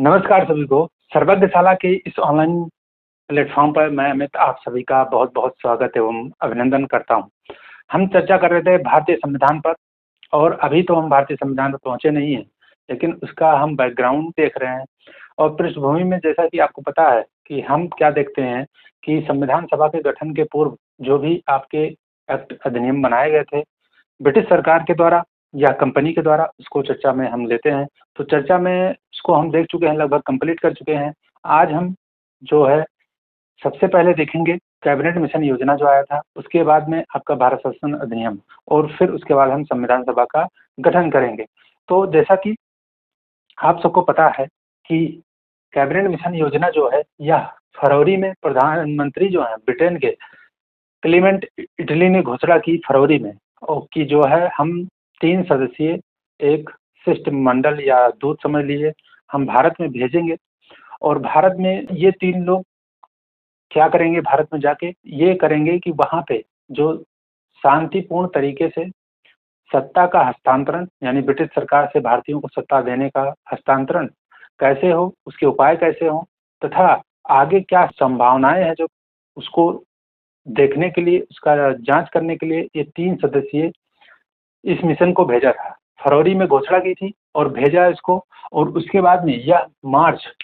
नमस्कार सभी को। सर्वज्ञशाला के इस ऑनलाइन प्लेटफॉर्म पर मैं अमित आप सभी का बहुत बहुत स्वागत एवं अभिनंदन करता हूं। हम चर्चा कर रहे थे भारतीय संविधान पर, और अभी तो हम भारतीय संविधान पर पहुंचे नहीं हैं, लेकिन उसका हम बैकग्राउंड देख रहे हैं। और पृष्ठभूमि में जैसा कि आपको पता है कि हम क्या देखते हैं कि संविधान सभा के गठन के पूर्व जो भी आपके एक्ट अधिनियम बनाए गए थे ब्रिटिश सरकार के द्वारा या कंपनी के द्वारा, उसको चर्चा में हम लेते हैं। तो चर्चा में उसको हम देख चुके हैं, लगभग कंप्लीट कर चुके हैं। आज हम जो है सबसे पहले देखेंगे कैबिनेट मिशन योजना जो आया था, उसके बाद में आपका भारत शासन अधिनियम, और फिर उसके बाद हम संविधान सभा का गठन करेंगे। तो जैसा कि आप सबको पता है कि कैबिनेट मिशन योजना जो है यह फरवरी में प्रधानमंत्री जो है ब्रिटेन के क्लीमेंट इटली ने घोषणा की फरवरी में, और कि जो है हम 3 सदस्यीय एक शिष्टमंडल या दूत समझ लीजिए हम भारत में भेजेंगे। और भारत में ये 3 लोग क्या करेंगे, भारत में जाके ये करेंगे कि वहाँ पे जो शांतिपूर्ण तरीके से सत्ता का हस्तांतरण, यानी ब्रिटिश सरकार से भारतीयों को सत्ता देने का हस्तांतरण कैसे हो, उसके उपाय कैसे हो, तथा आगे क्या संभावनाएं हैं जो उसको देखने के लिए, उसका जांच करने के लिए ये 3 सदस्यीय इस मिशन को भेजा था। फरवरी में घोषणा की थी और भेजा इसको, और उसके बाद में यह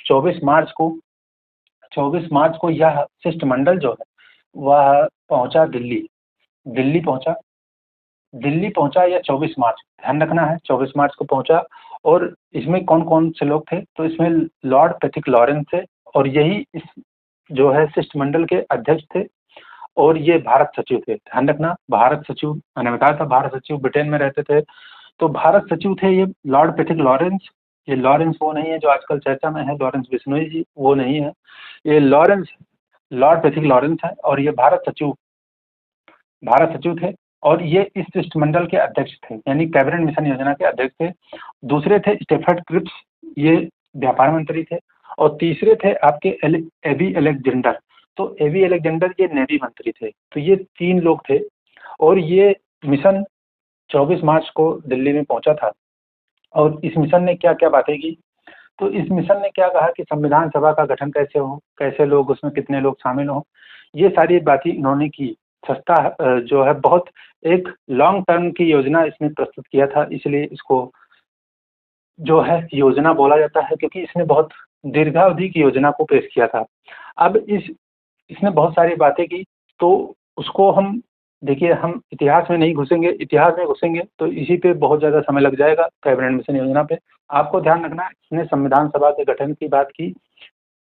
24 मार्च को यह शिष्टमंडल जो है वह पहुंचा दिल्ली। दिल्ली पहुंचा दिल्ली पहुंचा यह 24 मार्च, ध्यान रखना है 24 मार्च को पहुंचा। और इसमें कौन कौन से लोग थे, तो इसमें लॉर्ड पैट्रिक लॉरेंस थे, और यही इस जो है शिष्टमंडल के अध्यक्ष थे। और ये भारत सचिव थे, ध्यान रखना भारत सचिव, मैंने बताया था भारत सचिव ब्रिटेन में रहते थे। तो भारत सचिव थे ये लॉर्ड पैट्रिक लॉरेंस। ये लॉरेंस वो नहीं है जो आजकल चर्चा में है, लॉरेंस बिश्नोई जी वो नहीं है, ये लॉर्ड पैट्रिक लॉरेंस है। और ये भारत सचिव थे, और ये इस शिष्टमंडल के अध्यक्ष थे, यानी कैबिनेट मिशन योजना के अध्यक्ष थे। दूसरे थे स्टेफर्ड क्रिप्स, ये व्यापार मंत्री थे। और तीसरे थे आपके एबी अलेक्जेंडर, तो एबी अलेक्जेंडर ये नेवी मंत्री थे। तो ये 3 लोग थे, और ये मिशन 24 मार्च को दिल्ली में पहुंचा था। और इस मिशन ने क्या क्या बातें की, तो इस मिशन ने क्या कहा कि संविधान सभा का गठन कैसे हो, कैसे लोग उसमें कितने लोग शामिल हों, ये सारी बातें इन्होंने की। जो है बहुत एक लॉन्ग टर्म की योजना इसने प्रस्तुत किया था, इसलिए इसको जो है योजना बोला जाता है, क्योंकि इसने बहुत दीर्घावधि की योजना को पेश किया था। अब इसने बहुत सारी बातें की, तो उसको हम देखिए, हम इतिहास में नहीं घुसेंगे, इतिहास में घुसेंगे तो इसी पे बहुत ज़्यादा समय लग जाएगा कैबिनेट मिशन योजना पे। आपको ध्यान रखना है इसने संविधान सभा के गठन की बात की,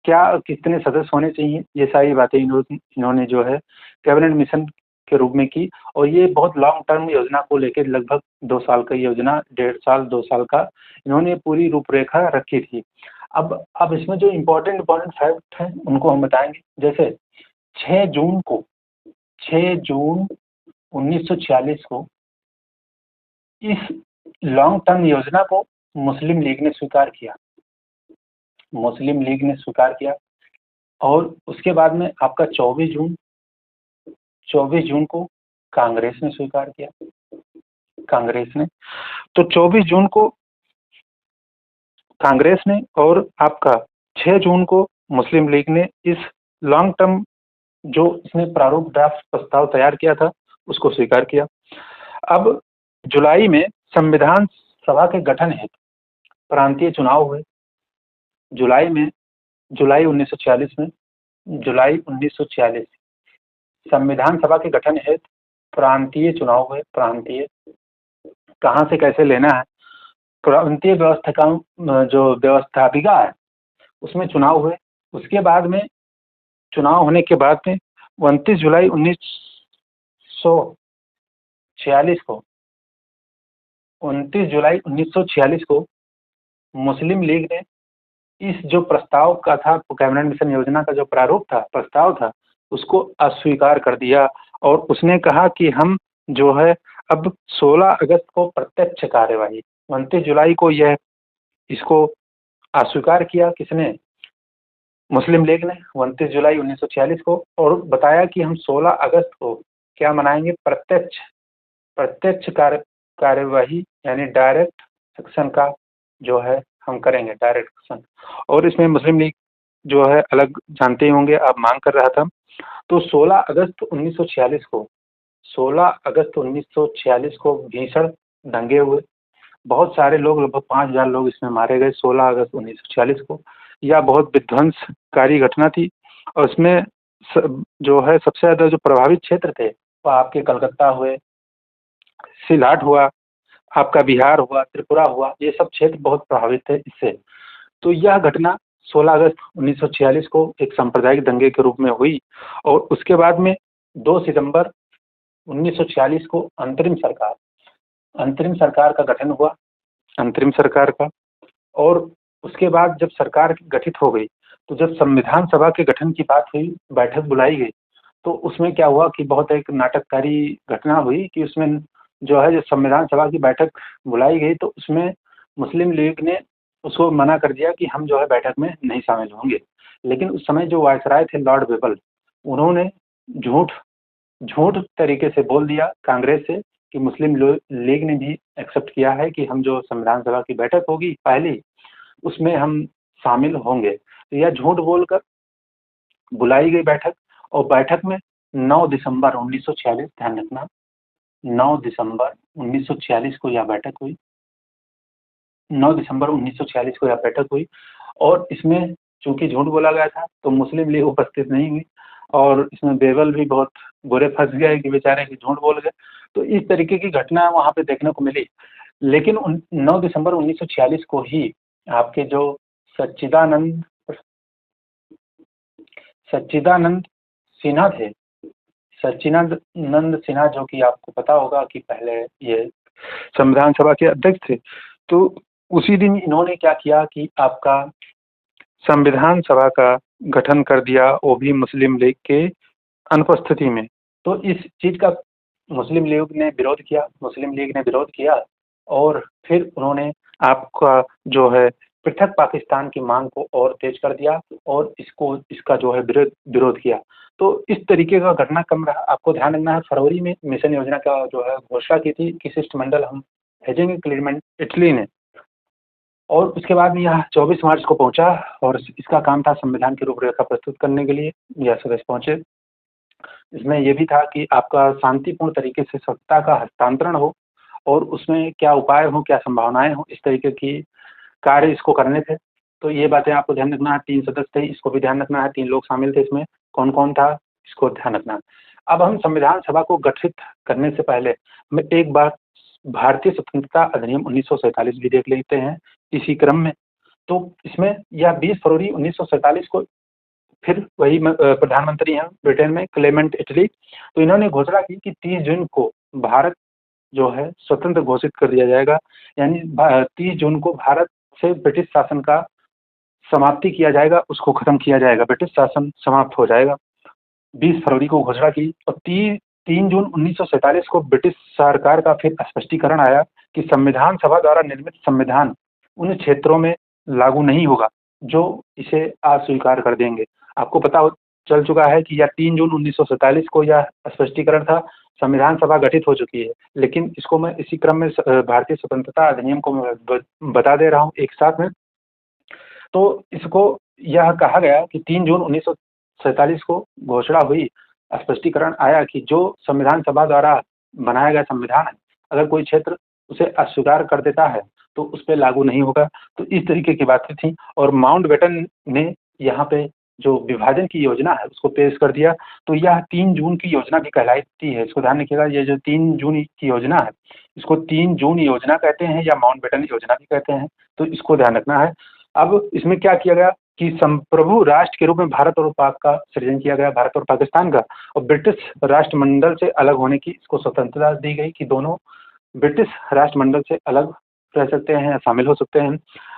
क्या कितने सदस्य होने चाहिए, ये सारी बातें इन्होंने जो है कैबिनेट मिशन के रूप में की। और ये बहुत लॉन्ग टर्म योजना को लेकर लगभग 2 साल का योजना, 1.5 साल 2 साल का इन्होंने पूरी रूपरेखा रखी थी। अब इसमें जो इम्पोर्टेंट फैक्ट हैं उनको हम बताएंगे। जैसे 6 जून 1946 को इस लॉन्ग टर्म योजना को मुस्लिम लीग ने स्वीकार किया। मुस्लिम लीग ने स्वीकार किया, और उसके बाद में आपका 24 जून को कांग्रेस ने स्वीकार किया। कांग्रेस ने तो 24 जून को कांग्रेस ने, और आपका 6 जून को मुस्लिम लीग ने इस लॉन्ग टर्म जो इसने प्रारूप ड्राफ्ट प्रस्ताव तैयार किया था उसको स्वीकार किया। अब जुलाई में संविधान सभा के गठन हेतु प्रांतीय चुनाव हुए। जुलाई 1946 संविधान सभा के गठन हेतु प्रांतीय चुनाव हुए। प्रांतीय कहाँ से कैसे लेना है, प्रांतीय व्यवस्था का जो व्यवस्थापिका है उसमें चुनाव हुए। उसके बाद में चुनाव होने के बाद में 29 जुलाई 1946 को मुस्लिम लीग ने इस जो प्रस्ताव का था, कैबिनेट मिशन योजना का जो प्रारूप था, प्रस्ताव था, उसको अस्वीकार कर दिया। और उसने कहा कि हम जो है अब 16 अगस्त को प्रत्यक्ष कार्यवाही, 29 जुलाई को यह इसको अस्वीकार किया, किसने, मुस्लिम लीग ने 29 जुलाई 1946 को, और बताया कि हम 16 अगस्त को क्या मनाएंगे, प्रत्यक्ष कार्यवाही, यानी डायरेक्ट सेक्शन का जो है हम करेंगे डायरेक्ट क्वेश्चन। और इसमें मुस्लिम लीग जो है अलग जानते ही होंगे, आप मांग कर रहा था। तो 16 अगस्त 1946 को 16 अगस्त 1946 को भीषण दंगे हुए। बहुत सारे लोग, लगभग 5,000 लोग इसमें मारे गए 16 अगस्त 1946 को। यह बहुत विध्वंसकारी घटना थी। और इसमें जो है सबसे ज़्यादा जो प्रभावित क्षेत्र थे वो आपके कलकत्ता हुए, सिलाट हुआ, आपका बिहार हुआ, त्रिपुरा हुआ, ये सब क्षेत्र बहुत प्रभावित थे इससे। तो यह घटना 16 अगस्त 1946 को एक सांप्रदायिक दंगे के रूप में हुई। और उसके बाद में 2 सितंबर 1946 को अंतरिम सरकार का गठन हुआ, अंतरिम सरकार का। और उसके बाद जब सरकार गठित हो गई, तो जब संविधान सभा के गठन की बात हुई, बैठक बुलाई गई, तो उसमें क्या हुआ कि बहुत एक नाटककारी घटना हुई कि उसमें जो है, जो संविधान सभा की बैठक बुलाई गई, तो उसमें मुस्लिम लीग ने उसको मना कर दिया कि हम जो है बैठक में नहीं शामिल होंगे। लेकिन उस समय जो वायसराय थे लॉर्ड वेबल, उन्होंने झूठ झूठ तरीके से बोल दिया कांग्रेस से कि मुस्लिम लीग ने भी एक्सेप्ट किया है कि हम जो संविधान सभा की बैठक होगी पहली, उसमें हम शामिल होंगे। तो यह झूठ बोलकर बुलाई गई बैठक। और बैठक में 9 दिसंबर 1946, ध्यान रखना, 9 दिसंबर 1946 को यह बैठक हुई। 9 दिसंबर 1946 को यह बैठक हुई। और इसमें चूंकि झूठ बोला गया था तो मुस्लिम लीग उपस्थित नहीं हुई। और इसमें बेवल भी बहुत बुरे फंस गए कि बेचारे कि झूठ बोल गए। तो इस तरीके की घटना वहाँ पे देखने को मिली। लेकिन 9 दिसंबर 1946 को ही आपके जो सच्चिदानंद सच्चिदानंद सिन्हा थे, सच्चिदानंद सिन्हा, जो कि आपको पता होगा कि पहले ये संविधान सभा के अध्यक्ष थे। तो उसी दिन इन्होंने क्या किया कि आपका संविधान सभा का गठन कर दिया, वो भी मुस्लिम लीग के अनुपस्थिति में। तो इस चीज़ का मुस्लिम लीग ने विरोध किया। और फिर उन्होंने आपका जो है पृथक पाकिस्तान की मांग को और तेज कर दिया और इसका जो है विरोध किया। तो इस तरीके का घटनाक्रम रहा। आपको ध्यान रखना है, फरवरी में मिशन योजना का जो है घोषणा की थी कि शिष्टमंडल हम भेजेंगे क्लीमेंट इटली ने। और उसके बाद में यह 24 मार्च को पहुंचा और इसका काम था संविधान की रूपरेखा प्रस्तुत करने के लिए यह सदस्य पहुंचे। इसमें यह भी था कि आपका शांतिपूर्ण तरीके से सत्ता का हस्तांतरण हो और उसमें क्या उपाय हो, क्या संभावनाएं हो, इस तरीके की कार्य इसको करने थे। तो ये बातें आपको ध्यान रखना है। 3 सदस्य थे, इसको भी ध्यान रखना है। 3 लोग शामिल थे इसमें, कौन कौन था इसको ध्यान रखना है। अब हम संविधान सभा को गठित करने से पहले मैं एक बार भारतीय स्वतंत्रता अधिनियम 1947 भी देख लेते हैं इसी क्रम में। तो इसमें यह 20 फरवरी 1947 को फिर वही प्रधानमंत्री हैं ब्रिटेन में, क्लेमेंट इटली। तो इन्होंने घोषणा की कि 30 जून को भारत जो है स्वतंत्र घोषित कर दिया जाएगा। यानी 30 जून को भारत से ब्रिटिश शासन का समाप्ति किया जाएगा, उसको खत्म किया जाएगा, ब्रिटिश शासन समाप्त हो जाएगा। 20 फरवरी को घोषणा की। और 3 जून 1947 को ब्रिटिश सरकार का फिर स्पष्टीकरण आया कि संविधान सभा द्वारा निर्मित संविधान उन क्षेत्रों में लागू नहीं होगा जो इसे अस्वीकार कर देंगे। आपको पता चल चुका है कि यह 3 जून 1947 को यह स्पष्टीकरण था। संविधान सभा गठित हो चुकी है, लेकिन इसको मैं इसी क्रम में भारतीय स्वतंत्रता अधिनियम को मैं बता दे रहा हूँ एक साथ में। तो इसको यह कहा गया कि 3 जून 1947 को घोषणा हुई, स्पष्टीकरण आया कि जो संविधान सभा द्वारा बनाया गया संविधान है, अगर कोई क्षेत्र उसे अस्वीकार कर देता है तो उस पर लागू नहीं होगा। तो इस तरीके की बातें थी। और माउंटबेटन ने यहाँ पे जो विभाजन की योजना है उसको पेश कर दिया। तो यह 3 जून की योजना भी कहलाती है, इसको ध्यान रखिएगा। ये जो 3 जून की योजना है, इसको 3 जून योजना कहते हैं या माउंटबेटन योजना भी कहते हैं। तो इसको ध्यान रखना है। अब इसमें क्या किया गया कि संप्रभु राष्ट्र के रूप में भारत और पाक का सृजन किया गया, भारत और पाकिस्तान का। और ब्रिटिश राष्ट्रमंडल से अलग होने की इसको स्वतंत्रता दी गई कि दोनों ब्रिटिश राष्ट्रमंडल से अलग रह सकते हैं, शामिल हो सकते हैं।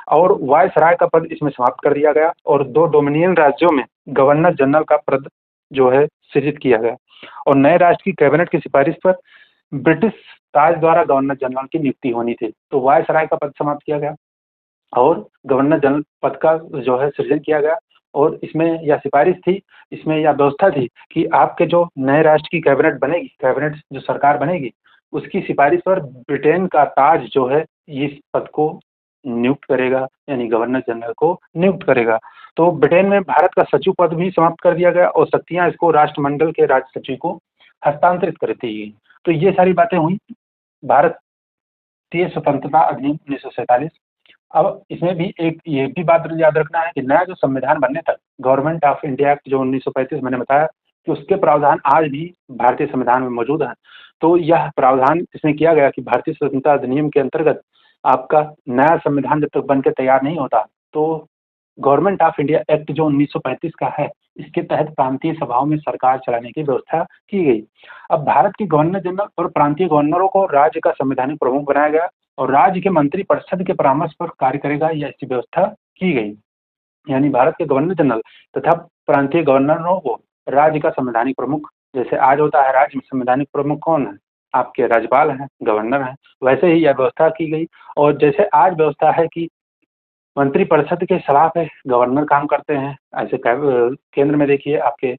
और वायसराय का पद इसमें समाप्त कर दिया गया और 2 डोमिनियन राज्यों में गवर्नर जनरल का पद जो है सृजित किया गया। और नए राष्ट्र की कैबिनेट की सिफारिश पर ब्रिटिश ताज द्वारा गवर्नर जनरल की नियुक्ति होनी थी। तो वायसराय का पद समाप्त किया गया और गवर्नर जनरल पद का जो है सृजन किया गया। और इसमें यह सिफारिश थी, इसमें यह व्यवस्था थी कि आपके जो नए राष्ट्र की कैबिनेट बनेगी, कैबिनेट जो सरकार बनेगी, उसकी सिफारिश पर ब्रिटेन का ताज जो है इस पद को नियुक्त करेगा, यानी गवर्नर जनरल को नियुक्त करेगा। तो ब्रिटेन में भारत का सचिव पद भी समाप्त कर दिया गया और शक्तियां इसको राष्ट्रमंडल के राज्य सचिव को हस्तांतरित कर दी गई। तो ये सारी बातें हुई भारतीय स्वतंत्रता अधिनियम 1947। अब इसमें भी एक ये भी बात याद रखना है कि नया जो संविधान बनने तक गवर्नमेंट ऑफ इंडिया एक्ट जो 1935 मैंने बताया कि उसके प्रावधान आज भी भारतीय संविधान में मौजूद हैं। तो यह प्रावधान इसमें किया गया कि भारतीय स्वतंत्रता अधिनियम के अंतर्गत आपका नया संविधान जब तक बनकर तैयार नहीं होता तो गवर्नमेंट ऑफ इंडिया एक्ट जो 1935 का है, इसके तहत प्रांतीय सभाओं में सरकार चलाने की व्यवस्था की गई। अब भारत के गवर्नर जनरल और प्रांतीय गवर्नरों को राज्य का संवैधानिक प्रमुख बनाया गया और राज्य के मंत्रिपरिषद के परामर्श पर कार्य करेगा, यह ऐसी व्यवस्था की गई। यानी भारत के गवर्नर जनरल तथा प्रांतीय गवर्नरों को राज्य का संवैधानिक प्रमुख, जैसे आज होता है राज्य में संवैधानिक प्रमुख कौन है, आपके राज्यपाल हैं, गवर्नर हैं, वैसे ही यह व्यवस्था की गई। और जैसे आज व्यवस्था है कि मंत्रिपरिषद के सलाह पे गवर्नर काम करते हैं, ऐसे केंद्र में देखिए आपके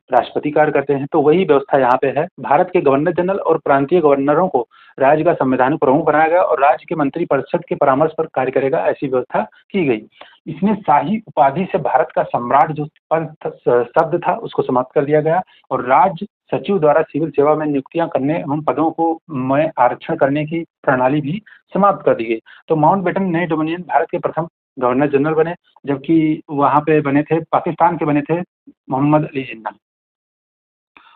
राष्ट्रपति कार्य करते हैं, तो वही व्यवस्था यहाँ पे है। भारत के गवर्नर जनरल और प्रांतीय गवर्नरों को राज्य का संवैधानिक प्रमुख बनाया गया और राज्य के मंत्रिपरिषद के परामर्श पर कार्य करेगा, ऐसी व्यवस्था की गई। इसमें शाही उपाधि से भारत का सम्राट जो शब्द था उसको समाप्त कर दिया गया और राज्य सचिव द्वारा सिविल सेवा में नियुक्तियां करने एवं पदों को में आरक्षण करने की प्रणाली भी समाप्त कर दी गई। तो माउंटबेटन नए डोमिनियन भारत के प्रथम गवर्नर जनरल बने, जबकि वहाँ पे बने थे पाकिस्तान के बने थे मोहम्मद अली जिन्ना,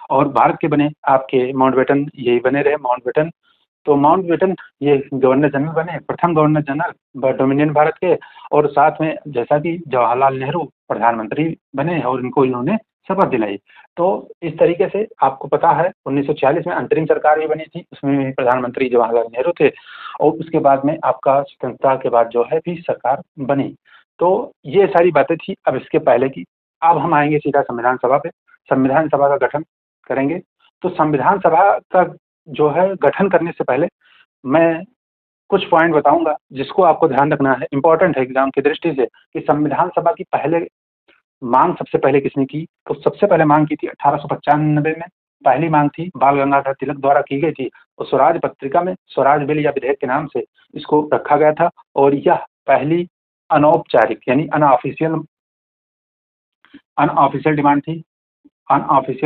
और भारत के बने आपके माउंटबेटन यही बने रहे माउंटबेटन। तो माउंटबेटन ये गवर्नर जनरल बने, प्रथम गवर्नर जनरल डोमिनियन भारत के, और साथ में जैसा कि जवाहरलाल नेहरू प्रधानमंत्री बने और इनको इन्होंने शपथ दिलाई। तो इस तरीके से आपको पता है 1946 में अंतरिम सरकार भी बनी थी, उसमें प्रधानमंत्री जवाहरलाल नेहरू थे और उसके बाद में आपका स्वतंत्रता के बाद जो है भी सरकार बनी। तो ये सारी बातें थी अब इसके पहले की। अब हम आएंगे सीधा संविधान सभा पे। संविधान सभा का गठन करेंगे। तो संविधान सभा का जो है गठन करने से पहले मैं कुछ पॉइंट बताऊंगा जिसको आपको ध्यान रखना है, इंपॉर्टेंट है एग्जाम की दृष्टि से, कि संविधान सभा की पहले मांग सबसे पहले किसने की। तो सबसे पहले मांग की थी 1895 में, पहली मांग थी बाल गंगाधर तिलक द्वारा की गई थी और स्वराज पत्रिका में स्वराज बिल या विधेयक के नाम से इसको रखा गया था। और यह पहली अनौपचारिक यानी अनऑफिशियल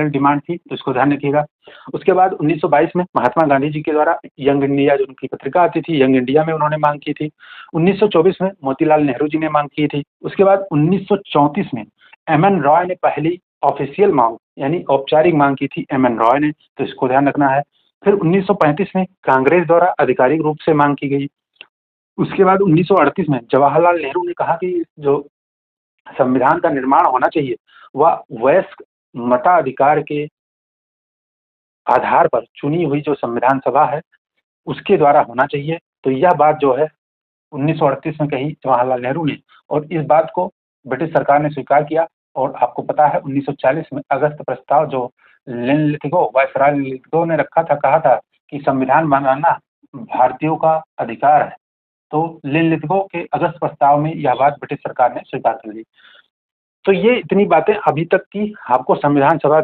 डिमांड थी, तो इसको ध्यान रखिएगा। उसके बाद 1922 में महात्मा गांधी जी के द्वारा यंग इंडिया जो उनकी पत्रिका आती थी, यंग इंडिया में उन्होंने मांग की थी। 1924 में मोतीलाल नेहरू जी ने मांग की थी। उसके बाद 1934 में एम.एन. रॉय ने पहली ऑफिशियल मांग यानी औपचारिक मांग की थी, एम.एन. रॉय ने, तो इसको ध्यान रखना है। फिर 1935 में कांग्रेस द्वारा आधिकारिक रूप से मांग की गई। उसके बाद 1938 में जवाहरलाल नेहरू ने कहा कि जो संविधान का निर्माण होना चाहिए वह वयस्क मताधिकार के आधार पर चुनी हुई जो संविधान सभा है उसके द्वारा होना चाहिए। तो यह बात जो है 1938 में कही जवाहरलाल नेहरू ने और इस बात को ब्रिटिश सरकार ने स्वीकार किया। और आपको पता है 1940 में अगस्त प्रस्ताव जो वायसराय लिथगो ने रखा था, कहा था कि संविधान बनाना भारतीयों का अधिकार है। तो लिथगो के अगस्त प्रस्ताव में यह बात ब्रिटिश सरकार ने स्वीकार कर ली। तो ये इतनी बातें अभी तक की। आपको संविधान सभा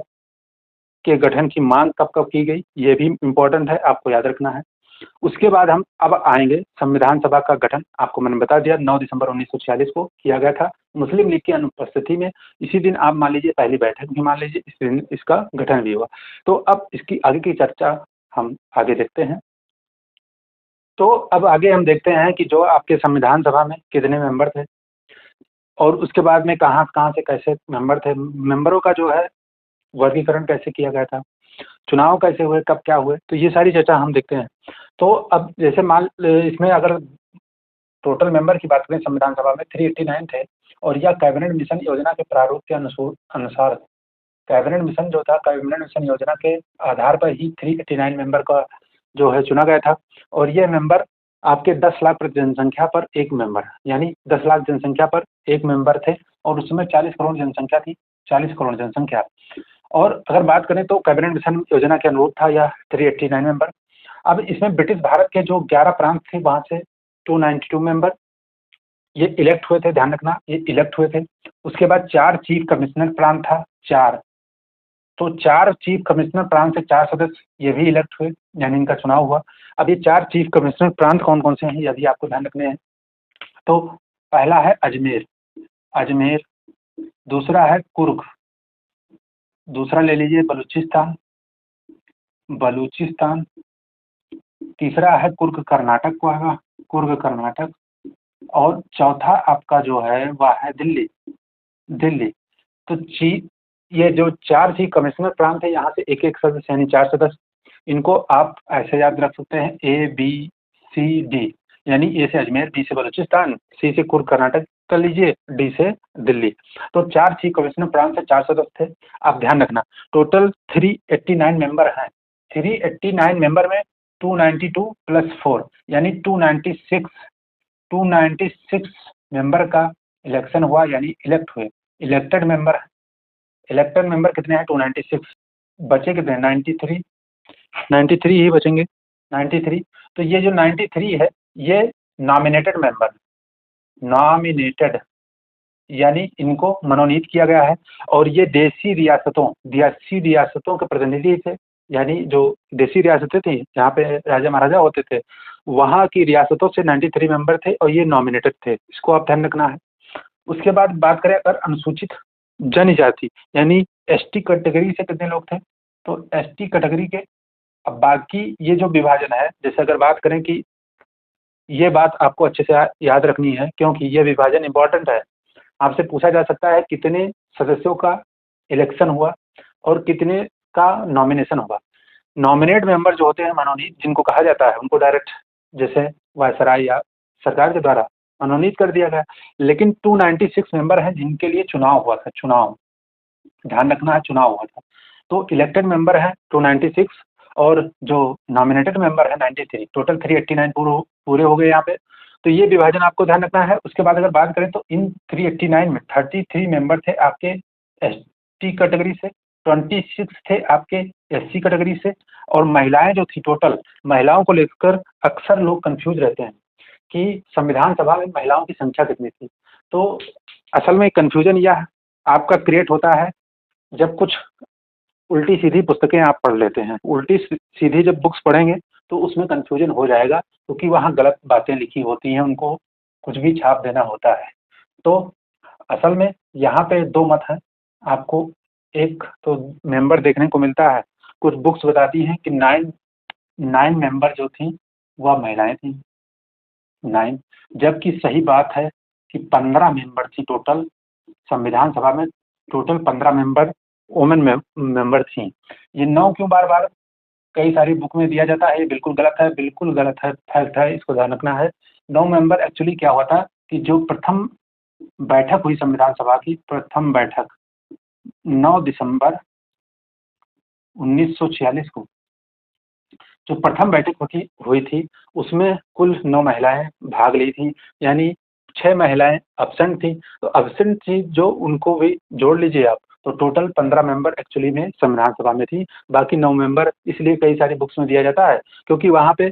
के गठन की मांग कब कब की गई ये भी इम्पोर्टेंट है, आपको याद रखना है। उसके बाद हम अब आएंगे संविधान सभा का गठन। आपको मैंने बता दिया 9 दिसंबर 1946 को किया गया था मुस्लिम लीग की अनुपस्थिति में। इसी दिन आप मान लीजिए पहली बैठक भी मान लीजिए, इस दिन इसका गठन भी हुआ। तो अब इसकी आगे की चर्चा हम आगे देखते हैं। तो अब आगे हम देखते हैं कि जो आपके संविधान सभा में कितने मेंबर थे और उसके बाद में कहाँ कहाँ से कैसे मेंबर थे, मेंबरों का जो है वर्गीकरण कैसे किया गया था, चुनाव कैसे हुए, कब क्या हुए, तो ये सारी चर्चा हम देखते हैं। तो अब जैसे मान इसमें अगर टोटल मेंबर की बात करें संविधान सभा में 389 थे और यह कैबिनेट मिशन योजना के प्रारूप के अनुसार कैबिनेट मिशन जो था, कैबिनेट मिशन योजना के आधार पर ही 389 मेंबर का जो है चुना गया था। और ये मेंबर आपके 10 लाख प्रति जनसंख्या पर एक मेंबर, यानी 10 लाख जनसंख्या पर एक मेंबर थे और उसमें 40 करोड़ जनसंख्या थी, 40 करोड़ जनसंख्या। और अगर बात करें तो कैबिनेट मिशन योजना के अनुरूप था यह 389 मेंबर। अब इसमें ब्रिटिश भारत के जो 11 प्रांत थे वहाँ से 292 मेंबर ये इलेक्ट हुए थे, ध्यान रखना ये इलेक्ट हुए थे। उसके बाद 4 चीफ कमिश्नर प्रांत था, 4, तो 4 चीफ कमिश्नर प्रांत से 4 सदस्य ये भी इलेक्ट हुए, यानी इनका चुनाव हुआ। अब ये 4 चीफ कमिश्नर प्रांत कौन कौन से हैं यदि आपको ध्यान रखने हैं तो पहला है अजमेर, अजमेर, दूसरा है कुर्ग, दूसरा ले लीजिए बलूचिस्तान, बलूचिस्तान, तीसरा है कुर्ग कर्नाटक को आएगा, कुर्ग कर्नाटक, और चौथा आपका जो है वह है दिल्ली, दिल्ली। तो ये जो 4 थी कमिश्नर प्रांत है, यहाँ से एक एक सदस्य यानी 4 सदस्य, इनको आप ऐसे याद रख सकते हैं ABCD, यानी ए से अजमेर, बी से बलूचिस्तान, सी से कुर्ग कर्नाटक कर लीजिए, डी से दिल्ली। तो 4 चीफ कमिश्नर प्रांत से 4 सदस्य थे। आप ध्यान रखना टोटल 389 मेंबर हैं। 389 मेंबर में 292 प्लस 4 यानी 296 मेंबर का इलेक्शन हुआ, यानी इलेक्ट हुए। इलेक्टेड मेंबर, इलेक्टेड मेंबर कितने हैं? 296। बचे कितने? 93, 93 ही बचेंगे, 93। तो ये जो 93 है ये नॉमिनेटेड मेंबर, नॉमिनेटेड यानी इनको मनोनीत किया गया है। और ये देसी रियासतों के प्रतिनिधि थे, यानी जो देसी रियासतें थी जहाँ पे राजा महाराजा होते थे, वहाँ की रियासतों से 93 मेंबर थे और ये नॉमिनेटेड थे, इसको आप ध्यान रखना है। उसके बाद बात करें अगर अनुसूचित जनजाति यानी ST कैटेगरी से कितने लोग थे, तो ST कैटेगरी के, अब बाकी ये जो विभाजन है, जैसे अगर बात करें कि ये बात आपको अच्छे से याद रखनी है क्योंकि ये विभाजन इंपॉर्टेंट है। आपसे पूछा जा सकता है कितने सदस्यों का इलेक्शन हुआ और कितने का नॉमिनेशन हुआ। नॉमिनेट मेंबर जो होते हैं, मनोनीत जिनको कहा जाता है, उनको डायरेक्ट जैसे वायसराय या सरकार के द्वारा मनोनीत कर दिया गया। लेकिन 296 मेंबर हैं जिनके लिए चुनाव हुआ था, चुनाव, ध्यान रखना है, चुनाव हुआ था। तो इलेक्टेड मेंबर है 296 और जो नॉमिनेटेड मेंबर है 93, टोटल 389 पूरे हो गए यहाँ पे। तो ये विभाजन आपको ध्यान रखना है। उसके बाद अगर बात करें तो इन 389 में 33 मेंबर थे आपके ST कैटेगरी से, 26 थे आपके SC कैटेगरी से, और महिलाएं जो थी, टोटल महिलाओं को लेकर अक्सर लोग कंफ्यूज रहते हैं कि संविधान सभा में महिलाओं की संख्या कितनी थी। तो असल में कंफ्यूजन यह आपका क्रिएट होता है जब कुछ उल्टी सीधी पुस्तकें आप पढ़ लेते हैं। उल्टी सीधी जब बुक्स पढ़ेंगे तो उसमें कंफ्यूजन हो जाएगा क्योंकि वहाँ गलत बातें लिखी होती हैं, उनको कुछ भी छाप देना होता है। तो असल में यहाँ पे 2 मत हैं आपको। एक तो मेंबर देखने को मिलता है, कुछ बुक्स बताती हैं कि 9 मेंबर जो थी वह महिलाएं थी, 9, जबकि सही बात है कि 15 मेंबर थी टोटल। संविधान सभा में टोटल 15 मेंबर वुमेन मेंबर थी। ये 9 क्यों बार बार कई सारी बुक में दिया जाता है, ये बिल्कुल गलत है, बिल्कुल गलत है, फैक्ट है, इसको ध्यान रखना है। 9 मेंबर एक्चुअली क्या हुआ था कि जो प्रथम बैठक हुई संविधान सभा की, प्रथम बैठक 9 दिसंबर 1946 को जो प्रथम बैठक हुई थी उसमें कुल 9 महिलाएं भाग ली थी, यानी 6 महिलाएं अब्सेंट थी। तो अब्सेंट थी जो, उनको भी जोड़ लीजिए आप, तो टोटल 15 मेंबर एक्चुअली में संविधान सभा में थी। बाकी 9 मेंबर इसलिए कई सारी बुक्स में दिया जाता है क्योंकि वहाँ पे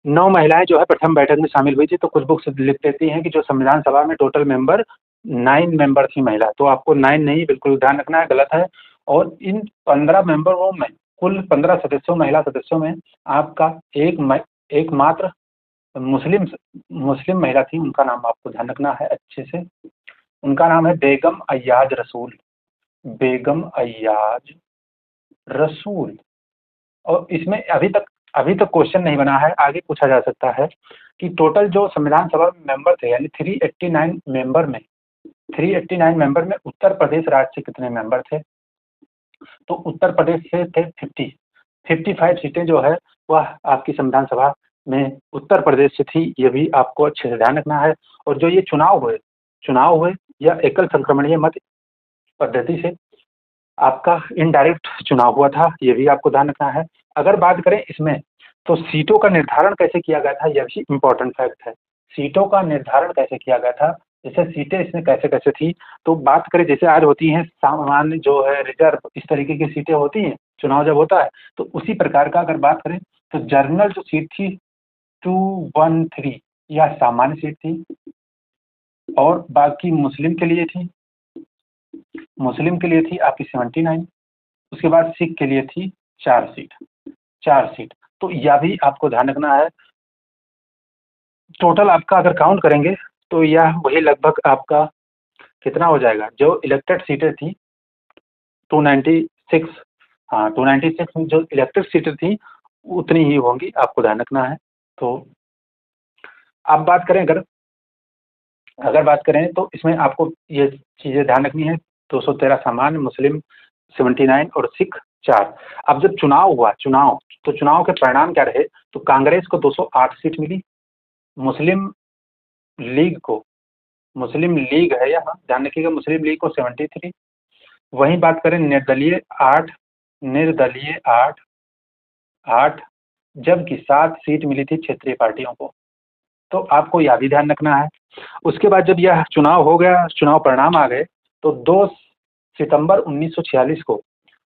9 महिलाएं जो है प्रथम बैठक में शामिल हुई थी। तो कुछ बुक्स लिख देती हैं कि जो संविधान सभा में टोटल मेंबर 9 मेंबर थी महिला, तो आपको 9 नहीं, बिल्कुल ध्यान रखना है, गलत है। और इन 15 मेंबरों में, कुल 15 सदस्यों, महिला सदस्यों में आपका एकमात्र मुस्लिम महिला थी, उनका नाम आपको ध्यान रखना है अच्छे से। उनका नाम है बेगम अय्याज रसूल, बेगम अय्याज रसूल। और इसमें अभी तक क्वेश्चन नहीं बना है, आगे पूछा जा सकता है कि टोटल जो संविधान सभा में मेंबर थे, यानी 389 मेंबर में उत्तर प्रदेश राज्य से कितने मेंबर थे, तो उत्तर प्रदेश से थे 55 सीटें जो है वह आपकी संविधान सभा में उत्तर प्रदेश से थी, ये भी आपको अच्छे से ध्यान रखना है। और जो ये चुनाव हुए या एकल संक्रमणीय मत पद्धति से आपका इनडायरेक्ट चुनाव हुआ था, ये भी आपको ध्यान रखना है। अगर बात करें इसमें तो सीटों का निर्धारण कैसे किया गया था, यह भी इम्पोर्टेंट फैक्ट है। सीटों का निर्धारण कैसे किया गया था, जैसे सीटें इसमें कैसे कैसे थी, तो बात करें जैसे आज होती हैं सामान्य जो है रिजर्व, इस तरीके की सीटें होती हैं चुनाव जब होता है, तो उसी प्रकार का अगर बात करें तो जनरल जो सीट थी 213 यह सामान्य सीट थी, और बाकी मुस्लिम के लिए थी आपकी 79। उसके बाद सिख के लिए थी 4 सीट। तो यह भी आपको ध्यान रखना है। टोटल आपका अगर काउंट करेंगे तो यह वही लगभग आपका कितना हो जाएगा, जो इलेक्टेड सीटें थी 296, हाँ 296 जो इलेक्टेड सीटें थी उतनी ही होंगी, आपको ध्यान रखना है। तो आप बात करें, अगर बात करें तो इसमें आपको ये चीज़ें ध्यान रखनी है, 213 सामान्य, मुस्लिम 79 और सिख 4। अब जब चुनाव हुआ, तो चुनाव के परिणाम क्या रहे, तो कांग्रेस को 208 सीट मिली, मुस्लिम लीग को, मुस्लिम लीग है यहाँ ध्यान रखिएगा, मुस्लिम लीग को 73। वहीं बात करें निर्दलीय 8, निर्दलीय 8, जबकि 7 सीट मिली थी क्षेत्रीय पार्टियों को। तो आपको यह भी ध्यान रखना है। उसके बाद जब यह चुनाव हो गया, चुनाव परिणाम आ गए, तो 2 सितंबर 1946 को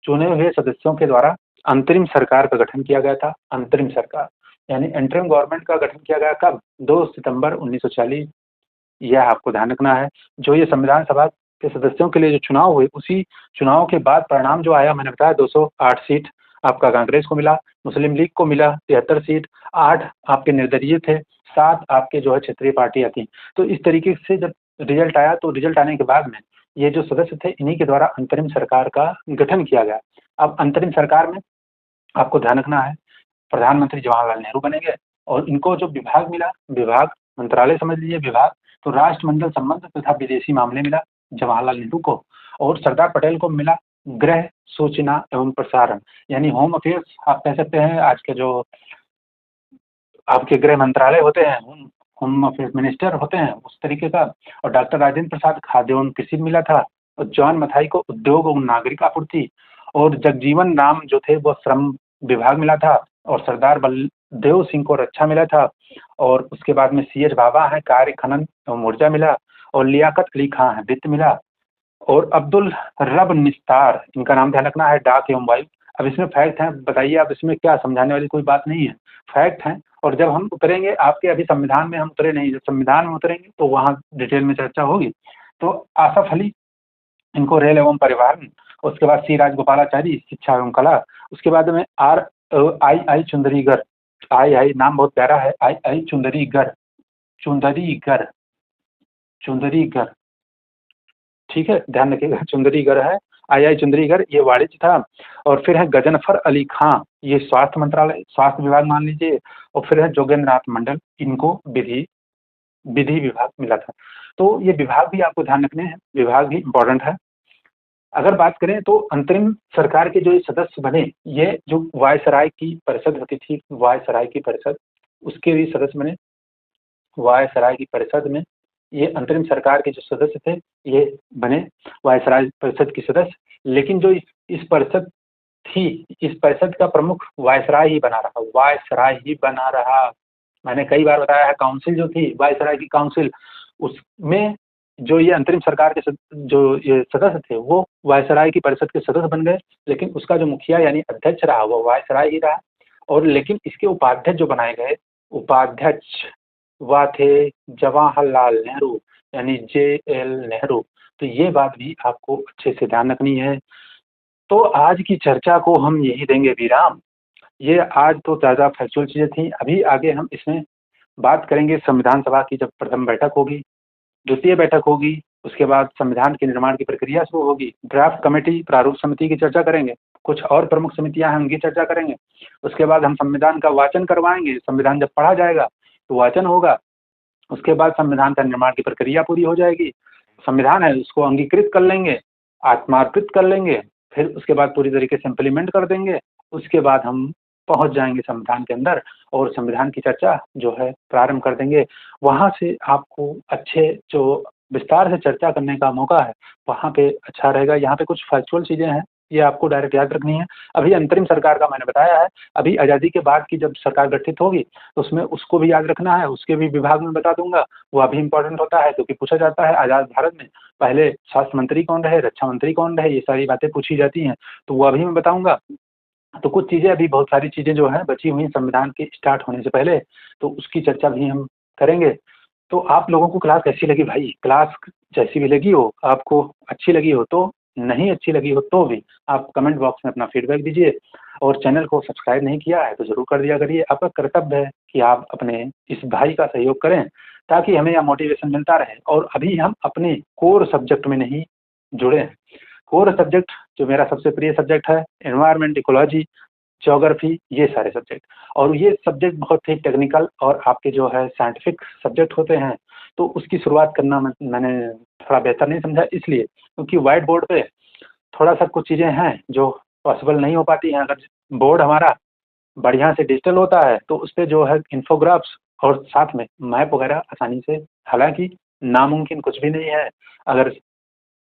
चुने हुए सदस्यों के द्वारा अंतरिम सरकार का गठन किया गया था। अंतरिम सरकार यानी इंटरिम गवर्नमेंट का गठन किया गया कब, 2 सितंबर 1940। यह आपको ध्यान रखना है। जो ये संविधान सभा के सदस्यों के लिए जो चुनाव हुए, उसी चुनाव के बाद परिणाम जो आया, मैंने बताया 208 सीट आपका कांग्रेस को मिला, मुस्लिम लीग को मिला 73 सीट, 8 आपके निर्दलीय थे, 7 आपके जो है क्षेत्रीय पार्टियां थी। तो इस तरीके से जब रिजल्ट आया, तो रिजल्ट आने के बाद में ये जो सदस्य थे, इन्हीं के द्वारा अंतरिम सरकार का गठन किया गया। अब अंतरिम सरकार में आपको ध्यान रखना है, प्रधानमंत्री जवाहरलाल नेहरू बनेंगे, और इनको जो विभाग मिला, विभाग मंत्रालय समझ लीजिए विभाग, तो राष्ट्रमंडल संबंध तथा विदेशी मामले मिला जवाहरलाल नेहरू को, और सरदार पटेल को मिला गृह, सूचना एवं प्रसारण, यानी होम अफेयर्स आप कह सकते हैं। आज के जो आपके गृह मंत्रालय होते हैं, होम अफेयर्स मिनिस्टर होते हैं, उस तरीके का। और डॉक्टर राजेंद्र प्रसाद खाद्य एवं कृषि मिला था, और जॉन मथाई को उद्योग और नागरिक आपूर्ति, और जगजीवन राम जो थे वो श्रम विभाग मिला था, और सरदार बलदेव सिंह को रक्षा मिला था, और उसके बाद में सी एच बाबा है कार्य खनन एवं ऊर्जा मिला, और लियाकत अली खां है वित्त मिला, और अब्दुल रब निस्तार, इनका नाम ध्यान रखना है डाक एवं वायु। अब इसमें फैक्ट हैं, बताइए आप, इसमें क्या समझाने वाली कोई बात नहीं है, फैक्ट हैं। और जब हम उतरेंगे, आपके अभी संविधान में हम उतरे नहीं, जब संविधान में उतरेंगे तो वहाँ डिटेल में चर्चा होगी। तो आसफ अली, इनको रेल एवं परिवहन, उसके बाद सी राजगोपालाचारी शिक्षा एवं कला, उसके बाद में आई चुंदरीगर, आई नाम बहुत प्यारा है, आई चुंदरीगर, चुंदरीगर, चुंदरीगर, ठीक है ध्यान रखिएगा, चुंदरीगर है, आई चुंदरीगर, ये वाणिज्य था। और फिर है गजनफर अली खां, ये स्वास्थ्य मंत्रालय, स्वास्थ्य विभाग मान लीजिए। और फिर है जोगेंद्र नाथ मंडल, इनको विधि विधि विभाग मिला था। तो ये विभाग भी आपको ध्यान रखने हैं, विभाग भी इम्पोर्टेंट है। अगर बात करें तो अंतरिम सरकार के जो ये सदस्य बने, ये जो वायसराय की परिषद होती थी, वायसराय की परिषद, उसके भी सदस्य बने। वायसराय की परिषद में ये अंतरिम सरकार के जो सदस्य थे, ये बने वायसराय परिषद के सदस्य। लेकिन जो इस परिषद थी, इस परिषद का प्रमुख वायसराय ही बना रहा, वायसराय ही बना रहा। मैंने कई बार बताया है, काउंसिल जो थी वायसराय की काउंसिल, उसमें जो ये अंतरिम सरकार के जो ये सदस्य थे, वो वायसराय की परिषद के सदस्य बन गए, लेकिन उसका जो मुखिया यानी अध्यक्ष रहा, वो वायसराय ही रहा। और लेकिन इसके उपाध्यक्ष जो बनाए गए, उपाध्यक्ष वह थे जवाहरलाल नेहरू, यानी JL नेहरू। तो ये बात भी आपको अच्छे से ध्यान रखनी है। तो आज की चर्चा को हम यही देंगे विराम। ये आज तो ज़्यादा फैक्चुअल चीज़ें थी, अभी आगे हम इसमें बात करेंगे संविधान सभा की जब प्रथम बैठक होगी, द्वितीय बैठक होगी, उसके बाद संविधान के निर्माण की प्रक्रिया शुरू होगी, ड्राफ्ट कमेटी, प्रारूप समिति की चर्चा करेंगे, कुछ और प्रमुख समितियां हैं उनकी चर्चा करेंगे। उसके बाद हम संविधान का वाचन करवाएंगे, संविधान जब पढ़ा जाएगा तो वाचन होगा, उसके बाद संविधान का निर्माण की प्रक्रिया पूरी हो जाएगी, संविधान है उसको अंगीकृत कर लेंगे, आत्मार्पित कर लेंगे, फिर उसके बाद पूरी तरीके से इम्प्लीमेंट कर देंगे। उसके बाद हम पहुंच जाएंगे संविधान के अंदर, और संविधान की चर्चा जो है प्रारंभ कर देंगे। वहां से आपको अच्छे जो विस्तार से चर्चा करने का मौका है, वहां पे अच्छा रहेगा। यहाँ पे कुछ फैक्चुअल चीजें हैं, ये आपको डायरेक्ट याद रखनी है। अभी अंतरिम सरकार का मैंने बताया है, अभी आज़ादी के बाद की जब सरकार गठित होगी तो उसमें उसको भी याद रखना है, उसके भी विभाग में बता दूंगा, वह भी इम्पोर्टेंट होता है, क्योंकि पूछा जाता है आज़ाद भारत में पहले स्वास्थ्य मंत्री कौन रहे, रक्षा मंत्री कौन रहे, ये सारी बातें पूछी जाती हैं, तो वह भी मैं बताऊंगा। तो कुछ चीज़ें, अभी बहुत सारी चीज़ें जो हैं बची हुई संविधान के स्टार्ट होने से पहले, तो उसकी चर्चा भी हम करेंगे। तो आप लोगों को क्लास कैसी लगी भाई? क्लास जैसी भी लगी हो, आपको अच्छी लगी हो तो, नहीं अच्छी लगी हो तो भी आप कमेंट बॉक्स में अपना फीडबैक दीजिए। और चैनल को सब्सक्राइब नहीं किया है तो ज़रूर कर दिया करिए, आपका कर्तव्य है कि आप अपने इस भाई का सहयोग करें, ताकि हमें यह मोटिवेशन मिलता रहे। और अभी हम अपने कोर सब्जेक्ट में नहीं जुड़े हैं। कोर सब्जेक्ट जो मेरा सबसे प्रिय सब्जेक्ट है, एनवायरनमेंट, इकोलॉजी, ज्योग्राफी, ये सारे सब्जेक्ट। और ये सब्जेक्ट बहुत ही टेक्निकल और आपके जो है साइंटिफिक सब्जेक्ट होते हैं, तो उसकी शुरुआत करना मैंने थोड़ा बेहतर नहीं समझा, इसलिए क्योंकि व्हाइट बोर्ड पे थोड़ा सा कुछ चीज़ें हैं जो पॉसिबल नहीं हो पाती हैं। अगर बोर्ड हमारा बढ़िया से डिजिटल होता है तो उस पे जो है इन्फोग्राफ्स और साथ में मैप वगैरह आसानी से, हालांकि नामुमकिन कुछ भी नहीं है। अगर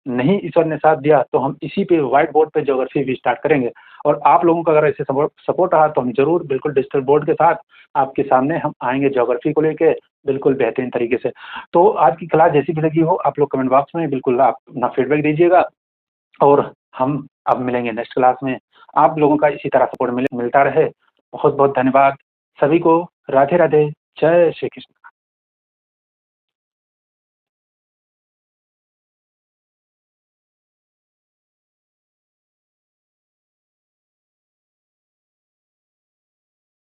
नहीं ईश्वर ने साथ दिया तो हम इसी पे व्हाइट बोर्ड पे ज्योग्राफी भी स्टार्ट करेंगे। और आप लोगों का अगर ऐसे सपोर्ट रहा तो हम जरूर बिल्कुल डिजिटल बोर्ड के साथ आपके सामने हम आएंगे ज्योग्राफी को लेके बिल्कुल बेहतरीन तरीके से। तो आज की क्लास जैसी भी लगी हो आप लोग कमेंट बॉक्स में बिल्कुल आप अपना फीडबैक दीजिएगा। और हम अब मिलेंगे नेक्स्ट क्लास में। आप लोगों का इसी तरह सपोर्ट मिलता रहे। बहुत बहुत धन्यवाद सभी को। राधे राधे। जय श्री कृष्ण।